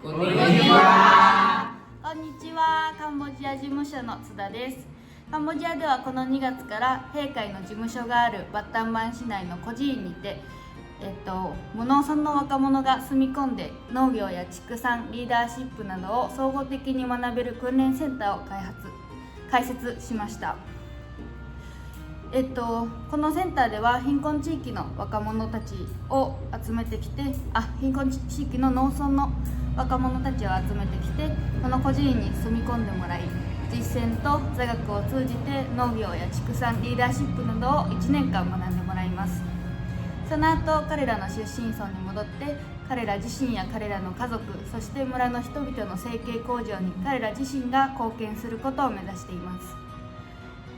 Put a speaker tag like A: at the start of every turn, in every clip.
A: こんにちは。
B: こんにちは。カンボジア事務所の津田です。カンボジアではこの2月から閉会の事務所があるバッタンバン市内の孤児院にて、無農村の若者が住み込んで農業や畜産、リーダーシップなどを総合的に学べる訓練センターを開設しました。このセンターでは貧困地域の若者たちを集めてきて、貧困地域の農村の若者たちを集めてきて、この孤児院に住み込んでもらい、実践と座学を通じて農業や畜産、リーダーシップなどを1年間学んでもらいます。その後、彼らの出身村に戻って、彼ら自身や彼らの家族、そして村の人々の生計向上に彼ら自身が貢献することを目指しています。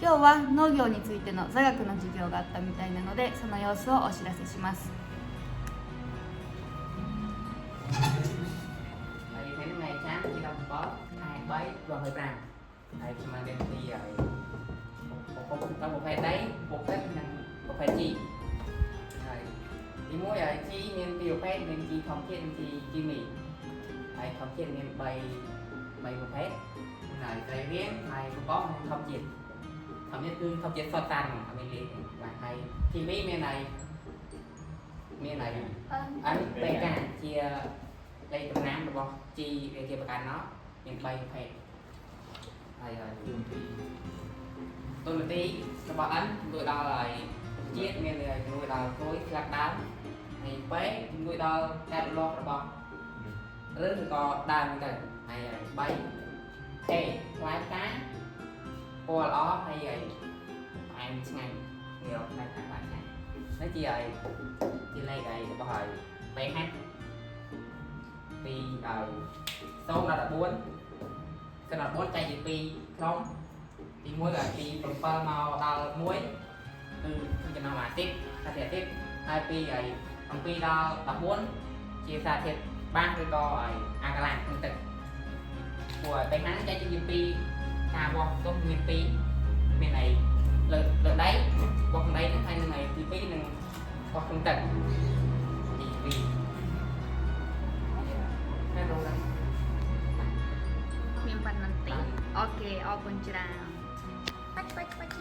B: 今日は農業についての座学の授業があったみたいなので、その様子をお知らせします。
A: ទីមួយហើយជីមានពីរប្រភេទមានជីធម្មជាតិនិងជីគីមីហើយធម្មជាតិមាន3ប្រភេទហើយត្រីរៀងហើយកបោះនិងធម្មជាតិគឺធម្មជាតិសុទ្ធសាធអត់មានលេខបាទហើយគីមីមានហើយNPK ជាលេខតំណាងរបស់ជីវាជាប្រកាន់ណោះមាន3ប្រភេទហើយទូនាទីរបស់ N ជួយដល់ហើយជាតិមានជួយដល់គួយផ្លាក់ដើមហើយពេជួយដល់ការរលាស់របស់ឬក៏ដើមទៅហើយ3 K ផ្លែផ្កាពណ៌ល្អហើយផ្អែមឆ្ងាញ់ងាយរកផ្លែផ្កាបានណានេះជាលេខរបស់ហើយ pH ពី0ដល់14ចែកជា2ក្រុមទី1ដល់ទី7មកដល់1គឺចំណងអាទិត្យសារធាតុអាទិត្យហើយពី7ដល់14ជាសារធាតុបាសឬក៏អាកាឡាក្នុងទឹកព្រោះបេហានចែកជា2ការវាស់ទុំមាន2មានលើដីវាស់ក្នុងដីហ្នឹងហើយនឹងទី2នឹងវាស់ក្នុងទឹកទី2ហើយរង
B: មានប៉ុណ្ណឹងទេអូខេអរគុណច្រើនបាច់
C: បន្តទៀ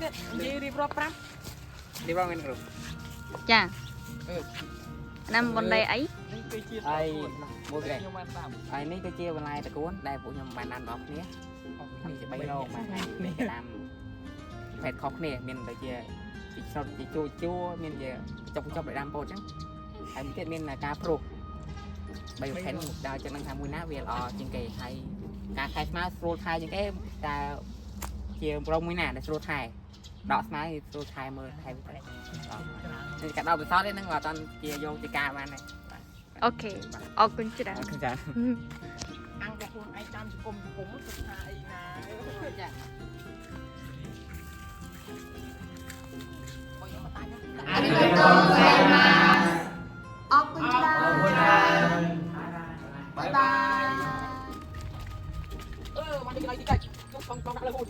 C: តនិយាយរៀបរាប់5
A: រៀបរាប់មានគ្រូ
B: ចាណាំបន្លែអី
C: នេះគឺជា
A: ហើយមួយគេ
C: ខ្ញុំបានស្ដាប់
A: ហើយនេះគឺជាបន្លែតកួនដែលពួកខ្ញុំបានដាំដល់គ្នានេះជា3រោគបាទហើយមានដាំភេទខុសគ្នាមានដូចជាពីស្រុតជាជួមានជាចុកដែលដាំពោតអញ្ចឹងហើយមួយទៀតមានការព្រុស3ប្រភេទនេះដល់ចំណឹងថាមួយណាវាល្អជាងគេហើយការខែស្មៅស្រួលថែជាងគេតើជាប្រមមួយណាដែលស្រួលថែដកស្មៅស្រួលថែមើលថែវានេះកាត់ដល់បិសោតទេហ្នឹងអត់តាន់ជាយកជាការបានទេ
B: អូខេអរគុណច្រើន
A: អង្គ
C: របស់ខ្លួនឯងតាមជង្គង់ទៅថាអីណាចាបងយកមកតាញ់
B: ありがとうございますអរគុណច្រើនបាយបាយ
C: មកនេះកន្លែងទីកាច់ខ្ញុំដាក់លើហូត